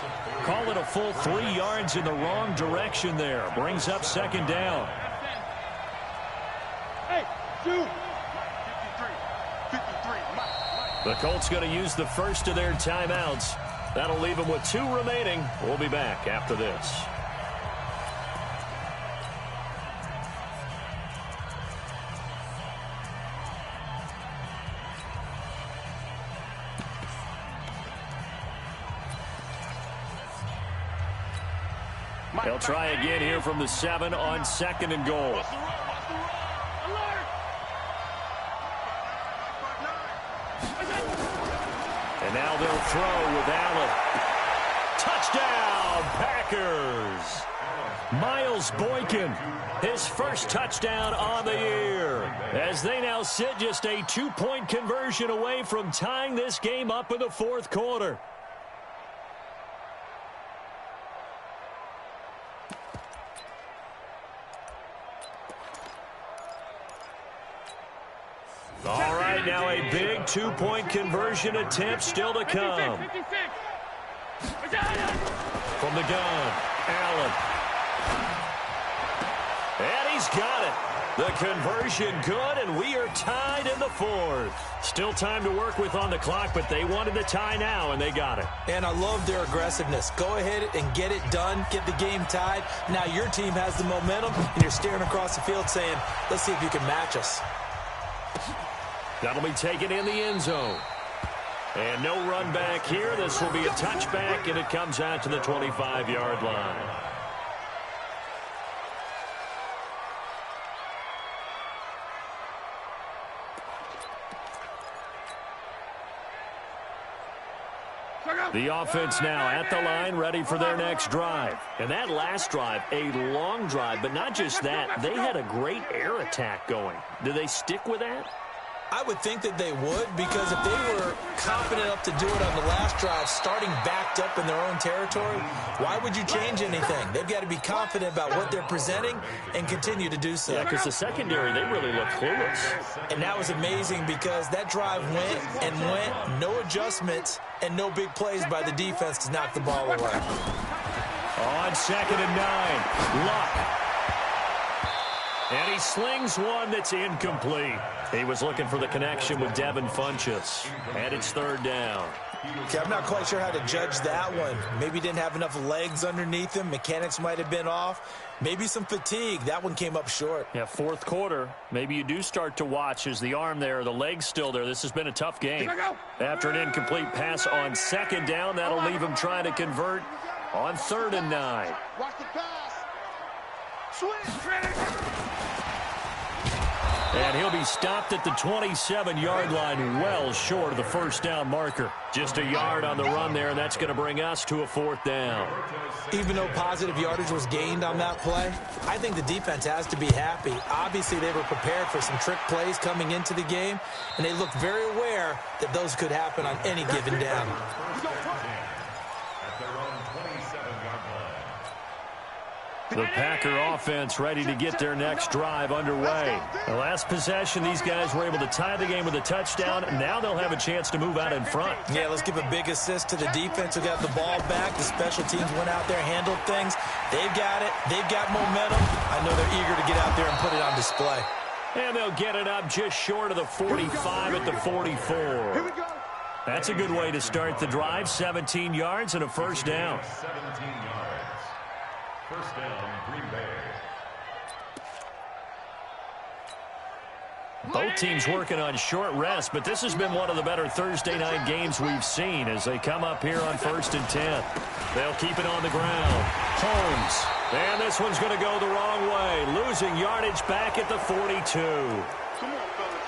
Speaker 1: Call it a full 3 yards in the wrong direction there. Brings up 2nd down. The Colts going to use the first of their timeouts. That'll leave them with 2 remaining. We'll be back after this. They'll try again here from the 7 on 2nd and goal. And now they'll throw with Allen. Touchdown, Packers! Miles Boykin, his first touchdown on the year, as they now sit just a 2-point conversion away from tying this game up in the 4th quarter. All right, now a big 2-point conversion attempt still to come. From the gun, Allen. And he's got it. The conversion good, and we are tied in the 4th. Still time to work with on the clock, but they wanted the tie now, and they got it.
Speaker 4: And I love their aggressiveness. Go ahead and get it done. Get the game tied. Now your team has the momentum, and you're staring across the field saying, let's see if you can match us.
Speaker 1: That'll be taken in the end zone. And no run back here. This will be a touchback, and it comes out to the 25-yard line. The offense now at the line, ready for their next drive. And that last drive, a long drive, but not just that. They had a great air attack going. Do they stick with that?
Speaker 4: I would think that they would, because if they were confident enough to do it on the last drive, starting backed up in their own territory, why would you change anything? They've got to be confident about what they're presenting and continue to do so.
Speaker 1: Yeah, because the secondary, they really look clueless.
Speaker 4: And that was amazing, because that drive went and went, no adjustments, and no big plays by the defense to knock the ball away.
Speaker 1: On 2nd and 9, Luck. And he slings one that's incomplete. He was looking for the connection with Devin Funchess. And it's 3rd down.
Speaker 4: Okay, I'm not quite sure how to judge that one. Maybe didn't have enough legs underneath him. Mechanics might have been off. Maybe some fatigue. That one came up short.
Speaker 1: Yeah, 4th quarter. Maybe you do start to watch as the arm there, the leg's still there. This has been a tough game. After an incomplete pass on 2nd down, that'll leave him trying to convert on 3rd and 9.
Speaker 2: Watch the pass. Switch.
Speaker 1: And he'll be stopped at the 27-yard line, well short of the first down marker. Just a yard on the run there, and that's going to bring us to a 4th down.
Speaker 4: Even though positive yardage was gained on that play, I think the defense has to be happy. Obviously, they were prepared for some trick plays coming into the game, and they looked very aware that those could happen on any given down.
Speaker 1: The Packer offense ready to get their next drive underway. The last possession, these guys were able to tie the game with a touchdown. Now they'll have a chance to move out in front.
Speaker 4: Yeah, let's give a big assist to the defense who got the ball back. The special teams went out there, handled things. They've got it. They've got momentum. I know they're eager to get out there and put it on display.
Speaker 1: And they'll get it up just short of the 45 at the 44. That's a good way to start the drive. 17 yards and a first down.
Speaker 3: 17 yards. First down, Green Bay.
Speaker 1: Both teams working on short rest, but this has been one of the better Thursday night games we've seen as they come up here on 1st and 10. They'll keep it on the ground. Holmes. And this one's going to go the wrong way. Losing yardage back at the 42.
Speaker 2: Come on, fellas.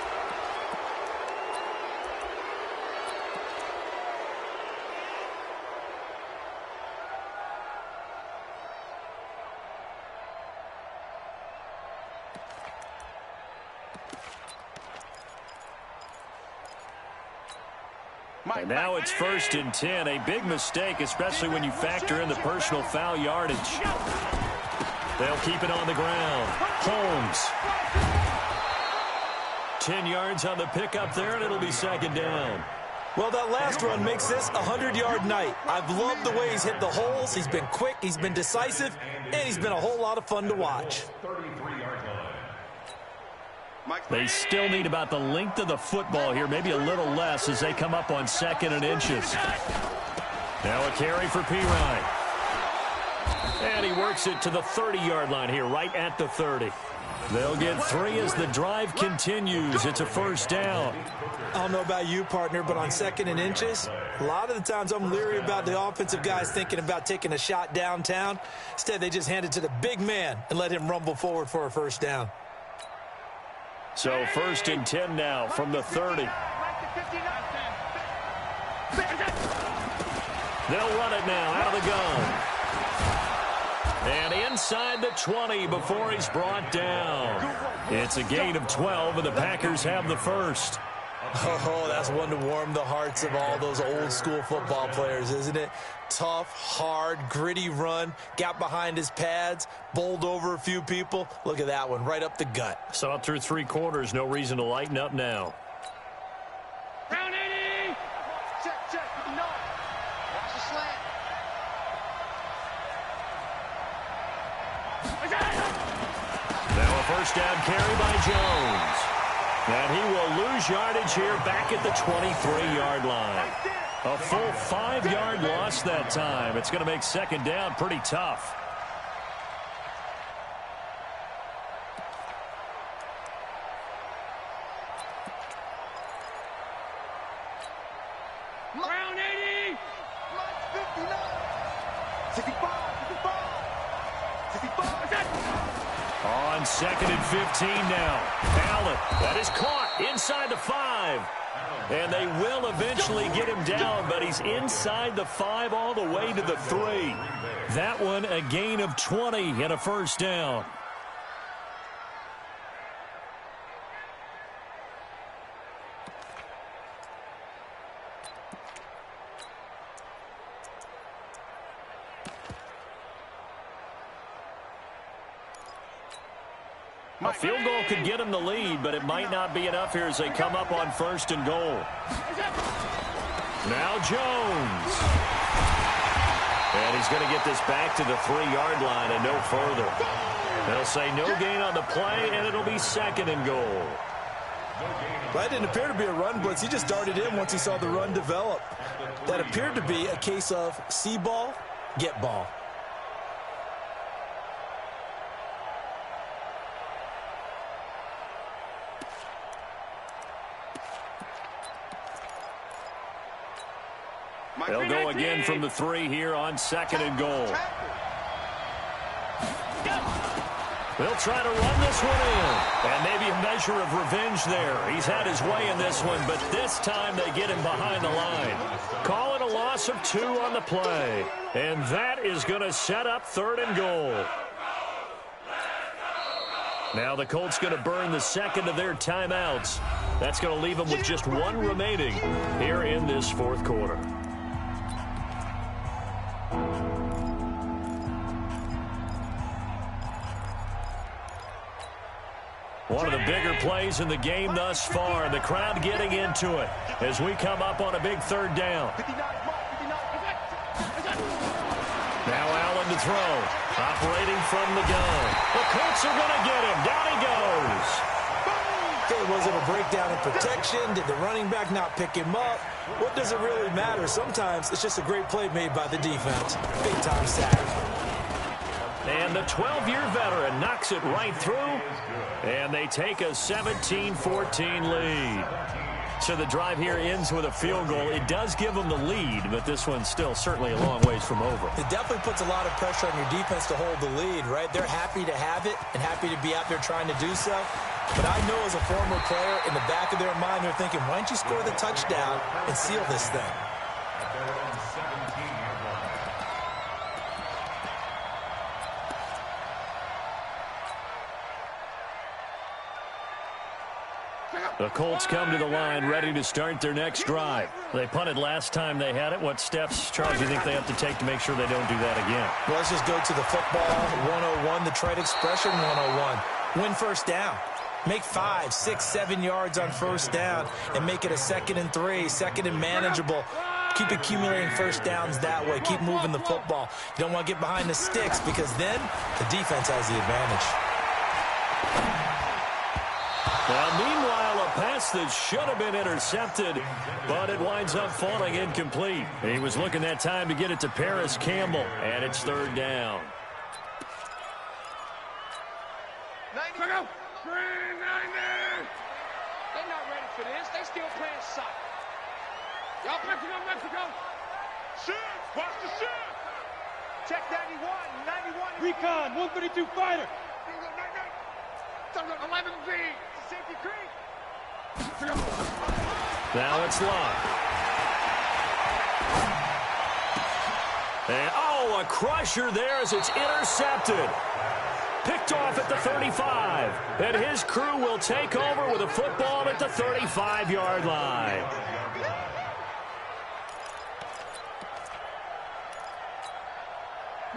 Speaker 1: And now it's 1st and 10. A big mistake, especially when you factor in the personal foul yardage. They'll keep it on the ground. Holmes. 10 yards on the pickup there, and it'll be 2nd down.
Speaker 4: Well, that last run makes this a 100-yard night. I've loved the way he's hit the holes. He's been quick, he's been decisive, and he's been a whole lot of fun to watch.
Speaker 3: 33-yard line.
Speaker 1: They still need about the length of the football here, maybe a little less as they come up on 2nd and inches. Now a carry for Pirine. And he works it to the 30-yard line here, right at the 30. They'll get 3 as the drive continues. It's a first down.
Speaker 4: I don't know about you, partner, but on 2nd and inches, a lot of the times I'm leery about the offensive guys thinking about taking a shot downtown. Instead, they just hand it to the big man and let him rumble forward for a first down.
Speaker 1: So 1st and 10 now from the 30. They'll run it now out of the gun. And inside the 20 before he's brought down. It's a gain of 12, and the Packers have the first.
Speaker 4: Oh, that's one to warm the hearts of all those old-school football players, isn't it? Tough, hard, gritty run, got behind his pads, bowled over a few people. Look at that one, right up the gut.
Speaker 1: Saw it through 3 quarters, no reason to lighten up now.
Speaker 2: Round 80! Check, no. Watch the slant.
Speaker 1: Now a first down carry by Jones. And he will lose yardage here back at the 23-yard line. A full 5-yard loss that time. It's going to make 2nd down pretty tough.
Speaker 2: Round 80! 59! 65! 65! 65!
Speaker 1: On 2nd and 15 now. Allen, that is caught inside the 5. And they will eventually get him down, but he's inside the 5 all the way to the 3. That one a gain of 20 and a first down. A field goal could get him the lead, but it might not be enough here as they come up on 1st and goal. Now Jones. And he's going to get this back to the 3-yard line and no further. They'll say no gain on the play, and it'll be 2nd and goal.
Speaker 4: That didn't appear to be a run blitz. He just darted in once he saw the run develop. That appeared to be a case of see ball, get ball.
Speaker 1: They'll go again from the 3 here on 2nd and goal. They'll try to run this one in. And maybe a measure of revenge there. He's had his way in this one, but this time they get him behind the line. Call it a loss of 2 on the play. And that is going to set up 3rd and goal. Now the Colts going to burn the second of their timeouts. That's going to leave them with just 1 remaining here in this 4th quarter. One of the bigger plays in the game thus far. The crowd getting into it as we come up on a big 3rd down. Now Allen to throw. Operating from the gun. The Colts are going to get him. Down he goes.
Speaker 4: Okay, was it a breakdown in protection? Did the running back not pick him up? What does it really matter? Sometimes it's just a great play made by the defense. Big-time sack.
Speaker 1: And the 12-year veteran knocks it right through. And they take a 17-14 lead. So the drive here ends with a field goal. It does give them the lead, but this one's still certainly a long ways from over.
Speaker 4: It definitely puts a lot of pressure on your defense to hold the lead, right? They're happy to have it and happy to be out there trying to do so. But I know as a former player, in the back of their mind, they're thinking, why don't you score the touchdown and seal this thing?
Speaker 1: The Colts come to the line ready to start their next drive. They punted last time they had it. What steps, Charles, do you think they have to take to make sure they don't do that again?
Speaker 4: Well, let's just go to the football 101, the trade expression 101. Win first down. Make 5, 6, 7 yards on first down and make it a 2nd and 3, 2nd and manageable. Keep accumulating first downs that way. Keep moving the football. You don't want to get behind the sticks because then the defense has the advantage.
Speaker 1: Now, meanwhile, a pass that should have been intercepted, but it winds up falling incomplete. He was looking that time to get it to Paris Campbell, and it's 3rd down.
Speaker 2: They're not ready for this. They still playing soccer. Y'all Mexico. Shoot! Watch the shoot! Check 91. Recon, 132 fighter. 11 B. Safety creek.
Speaker 1: Now it's locked. And, a crusher there as it's intercepted. Picked off at the 35. And his crew will take over with a football at the 35-yard line.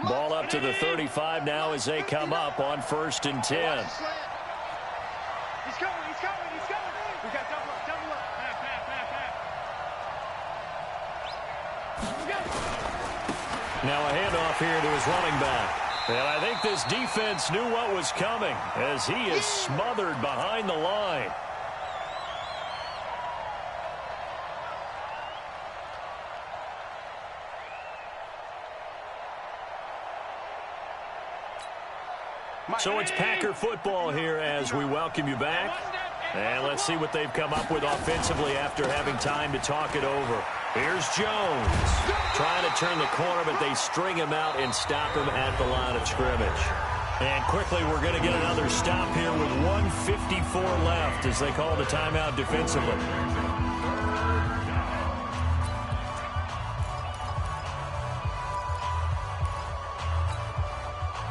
Speaker 1: Ball up to the 35 now as they come up on 1st and 10.
Speaker 2: He's coming. We got double up.
Speaker 1: Now a handoff here to his running back. And I think this defense knew what was coming as he is smothered behind the line. So it's Packer football here as we welcome you back. And let's see what they've come up with offensively after having time to talk it over. Here's Jones. Trying to turn the corner, but they string him out and stop him at the line of scrimmage. And quickly, we're going to get another stop here with 1:54 left as they call the timeout defensively.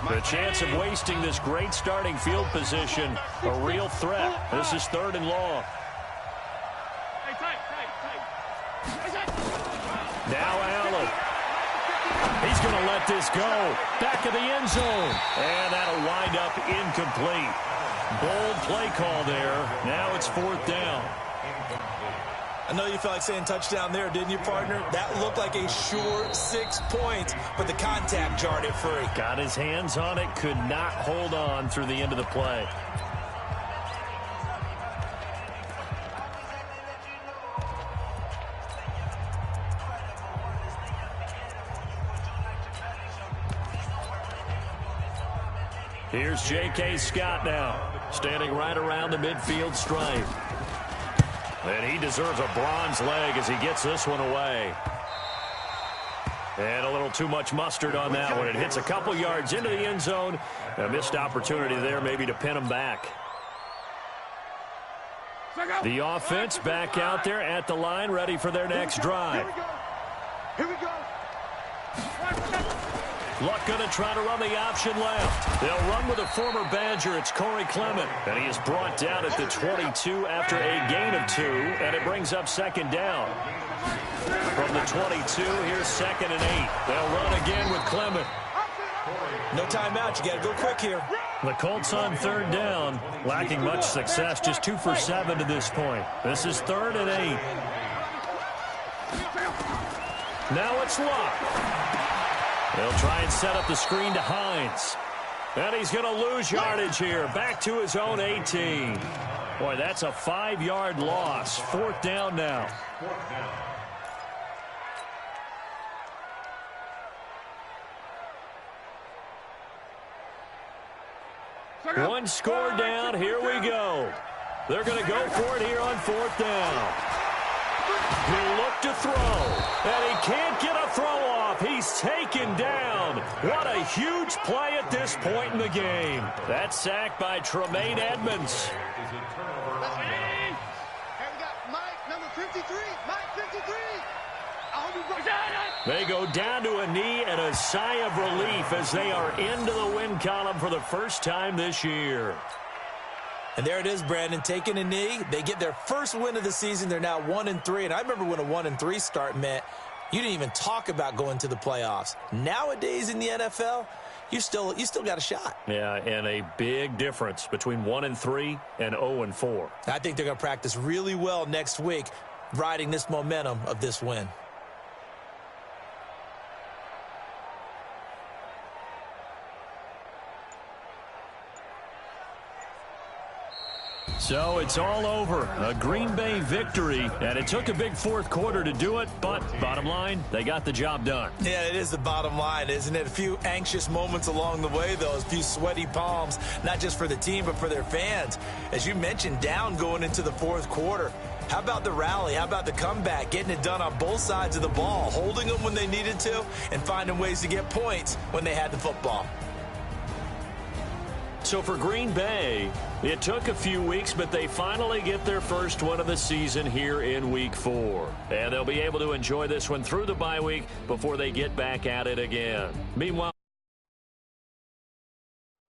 Speaker 1: The chance of wasting this great starting field position, a real threat. This is 3rd and long. Now Allen. He's going to let this go. Back of the end zone. And that'll wind up incomplete. Bold play call there. Now it's 4th down.
Speaker 4: I know you felt like saying touchdown there, didn't you, partner? That looked like a sure 6 points, but the contact jarred it free.
Speaker 1: Got his hands on it, could not hold on through the end of the play. Here's J.K. Scott now, standing right around the midfield stripe. And he deserves a bronze leg as he gets this one away. And a little too much mustard on that one. It hits a couple yards into the end zone. A missed opportunity there maybe to pin them back. The offense back out there at the line, ready for their next drive.
Speaker 2: Here we go.
Speaker 1: Luck going to try to run the option left. They'll run with a former Badger. It's Corey Clement. And he is brought down at the 22 after a gain of 2. And it brings up second down. From the 22, here's 2nd and 8. They'll run again with Clement.
Speaker 4: No timeout. You got to go quick here.
Speaker 1: The Colts on 3rd down, lacking much success, just 2 for 7 to this point. This is 3rd and 8. Now it's Luck. They'll try and set up the screen to Hines. And he's going to lose yardage here, back to his own 18. Boy, that's a 5-yard loss. 4th down now. One score down. Here we go. They're going to go for it here on 4th down. He'll look to throw, and he can't get a throw off. He's taken down. What a huge play at this point in the game. That sack by Tremaine Edmonds.
Speaker 2: Hey, we got Mike, number 53. Mike, 53.
Speaker 1: They go down to a knee and a sigh of relief as they are into the win column for the first time this year.
Speaker 4: And there it is, Brandon, taking a knee. They get their first win of the season. They're now 1-3. And I remember when a 1-3 start meant you didn't even talk about going to the playoffs. Nowadays in the NFL, you still got a shot.
Speaker 1: Yeah, and a big difference between 1-3 and 0-4.
Speaker 4: I think they're going to practice really well next week, riding this momentum of this win.
Speaker 1: So it's all over. A Green Bay victory, and it took a big 4th quarter to do it, but bottom line, they got the job done.
Speaker 4: Yeah, it is the bottom line, isn't it? A few anxious moments along the way, though, a few sweaty palms, not just for the team, but for their fans. As you mentioned, down going into the 4th quarter. How about the rally? How about the comeback? Getting it done on both sides of the ball, holding them when they needed to, and finding ways to get points when they had the football.
Speaker 1: So for Green Bay, it took a few weeks, but they finally get their first one of the season here in Week 4. And they'll be able to enjoy this one through the bye week before they get back at it again. Meanwhile,